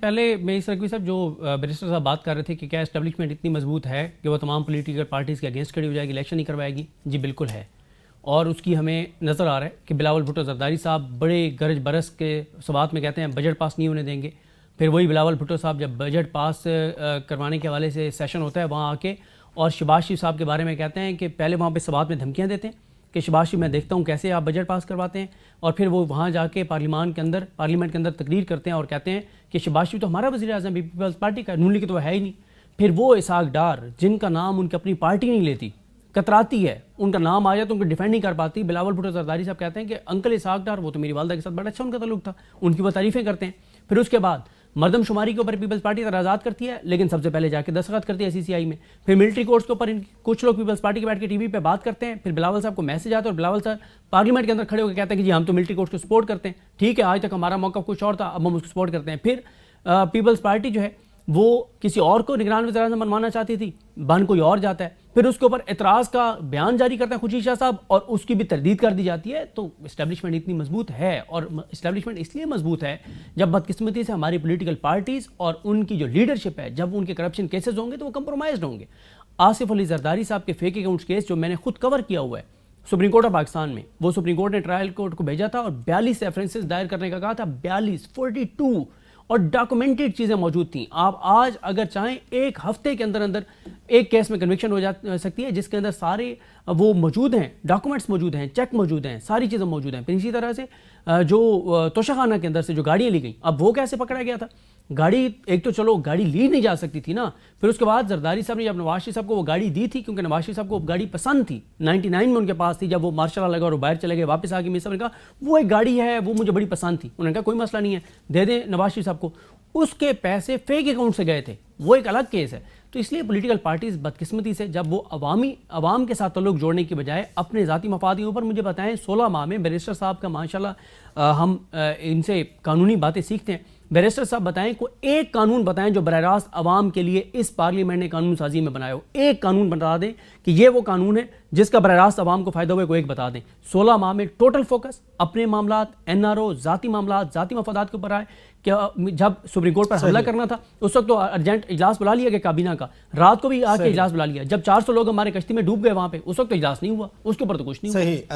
پہلے میں اس رقوی صاحب جو بیرسٹر صاحب بات کر رہے تھے کہ کیا اسٹیبلشمنٹ اتنی مضبوط ہے کہ وہ تمام پولیٹیکل پارٹیز کے اگینسٹ کھڑی ہو جائے گی، الیکشن نہیں کروائے گی؟ جی بالکل ہے، اور اس کی ہمیں نظر آ رہا ہے کہ بلاول بھٹو زرداری صاحب بڑے گرج برس کے سوات میں کہتے ہیں بجٹ پاس نہیں ہونے دیں گے، پھر وہی بلاول بھٹو صاحب جب بجٹ پاس کروانے کے حوالے سے سیشن ہوتا ہے وہاں آ کے اور شہباز شریف صاحب کے بارے میں کہتے ہیں کہ پہلے وہاں پہ سوات میں دھمکیاں دیتے ہیں کہ شہباز شریف میں دیکھتا ہوں کیسے آپ بجٹ پاس کرواتے ہیں، اور پھر وہ وہاں جا کے پارلیمنٹ کے اندر تقریر کرتے ہیں اور کہتے ہیں کہ شہباز شریف تو ہمارا وزیر اعظم پیپلز پارٹی کا، نون لیگ تو ہے ہی نہیں۔ پھر وہ اسحاق ڈار جن کا نام ان کی اپنی پارٹی نہیں لیتی، کتراتی ہے، ان کا نام آ جائے تو ان کو ڈیفینڈ نہیں کر پاتی، بلاول بھٹو زرداری صاحب کہتے ہیں کہ انکل اسحاق ڈار وہ تو میری والدہ کے ساتھ بڑا اچھا ان کا تعلق تھا، ان کی وہ تعریفیں کرتے ہیں۔ پھر اس کے بعد مردم شماری کے اوپر پیپلز پارٹی اعتراضات کرتی ہے، لیکن سب سے پہلے جا کے دستخط کرتی ہے CCI میں۔ پھر ملٹری کورٹس کے اوپر کچھ لوگ پیپلز پارٹی کے بیٹھ کے ٹی وی پہ بات کرتے ہیں، پھر بلاول صاحب کو میسج آتا ہے اور بلاول صاحب پارلیمنٹ کے اندر کھڑے ہو کے کہتے ہیں کہ جی ہم تو ملٹری کورٹس کو سپورٹ کرتے ہیں، ٹھیک ہے آج تک ہمارا موقف کچھ اور تھا، اب ہم اس کو سپورٹ کرتے ہیں۔ پھر پیپلز پارٹی جو ہے وہ کسی اور کو نگران وزیر اعظم بنوانا چاہتی تھی، بن کوئی اور جاتا ہے، پھر اس کے اوپر اعتراض کا بیان جاری کرتے ہیں خورشید شاہ صاحب اور اس کی بھی تردید کر دی جاتی ہے۔ تو اسٹیبلشمنٹ اتنی مضبوط ہے، اور اسٹیبلشمنٹ اس لیے مضبوط ہے جب بدقسمتی سے ہماری پولیٹیکل پارٹیز اور ان کی جو لیڈرشپ ہے جب ان کے کرپشن کیسز ہوں گے تو وہ کمپرومائزڈ ہوں گے۔ آصف علی زرداری صاحب کے فیک اکاؤنٹس کیس جو میں نے خود کور کیا ہوا ہے سپریم کورٹ آف پاکستان میں، وہ سپریم کورٹ نے ٹرائل کورٹ کو بھیجا تھا اور 42 ریفرنسز دائر کرنے کا کہا تھا، 42 اور ڈاکومنٹڈ چیزیں موجود تھیں۔ آپ آج اگر چاہیں ایک ہفتے کے اندر ایک کیس میں کنوکشن ہو جا سکتی ہے جس کے اندر سارے وہ موجود ہیں، ڈاکومنٹس موجود ہیں، چیک موجود ہیں، ساری چیزیں موجود ہیں۔ پھر اسی طرح سے جو توشہ خانہ کے اندر سے جو گاڑیاں لی گئیں، اب وہ کیسے پکڑا گیا تھا؟ گاڑی ایک تو چلو گاڑی لی نہیں جا سکتی تھی نا، پھر اس کے بعد زرداری صاحب نے جب نواز شریف صاحب کو وہ گاڑی دی تھی کیونکہ نواز شریف صاحب کو وہ گاڑی پسند تھی، 99 میں ان کے پاس تھی، جب وہ مارشل لگا اور وہ باہر چلے گئے واپس آ کے میرے صاحب نے کہا وہ ایک گاڑی ہے وہ مجھے بڑی پسند تھی، انہوں نے کہا کوئی مسئلہ نہیں ہے دے دیں نواز شریف صاحب کو، اس کے پیسے فیک اکاؤنٹ سے گئے تھے، وہ ایک الگ کیس ہے۔ تو اس لیے پولیٹیکل پارٹیز بدقسمتی سے جب وہ عوام کے ساتھ تعلق جوڑنے کی بجائے اپنے ذاتی مفادوں پر، مجھے بتائیں 16 ماہ میں بیرسٹر صاحب کا ماشاءاللہ ہم ان سے قانونی باتیں سیکھتے ہیں، بیرسٹر صاحب بتائیں کوئی ایک قانون بتائیں جو براہ راست عوام کے لیے اس پارلیمنٹ نے قانون سازی میں بنایا ہو، ایک قانون بتا دیں کہ یہ وہ قانون ہے جس کا براہ راست عوام کو فائدہ ہوئے، کوئی ایک بتا دیں۔ 16 ماہ میں ٹوٹل فوکس اپنے معاملات، NRO، ذاتی معاملات، ذاتی مفادات کے اوپر آئے کہ جب سپریم کورٹ پر حملہ کرنا تھا اس وقت تو ارجنٹ اجلاس بلا لیا گیا کابینہ کا، رات کو بھی آ کے اجلاس بلا لیا، جب 400 لوگ ہمارے کشتی میں ڈوب گئے وہاں پہ اس وقت تو اجلاس نہیں ہوا، اس کے اوپر تو کچھ نہیں ہوا۔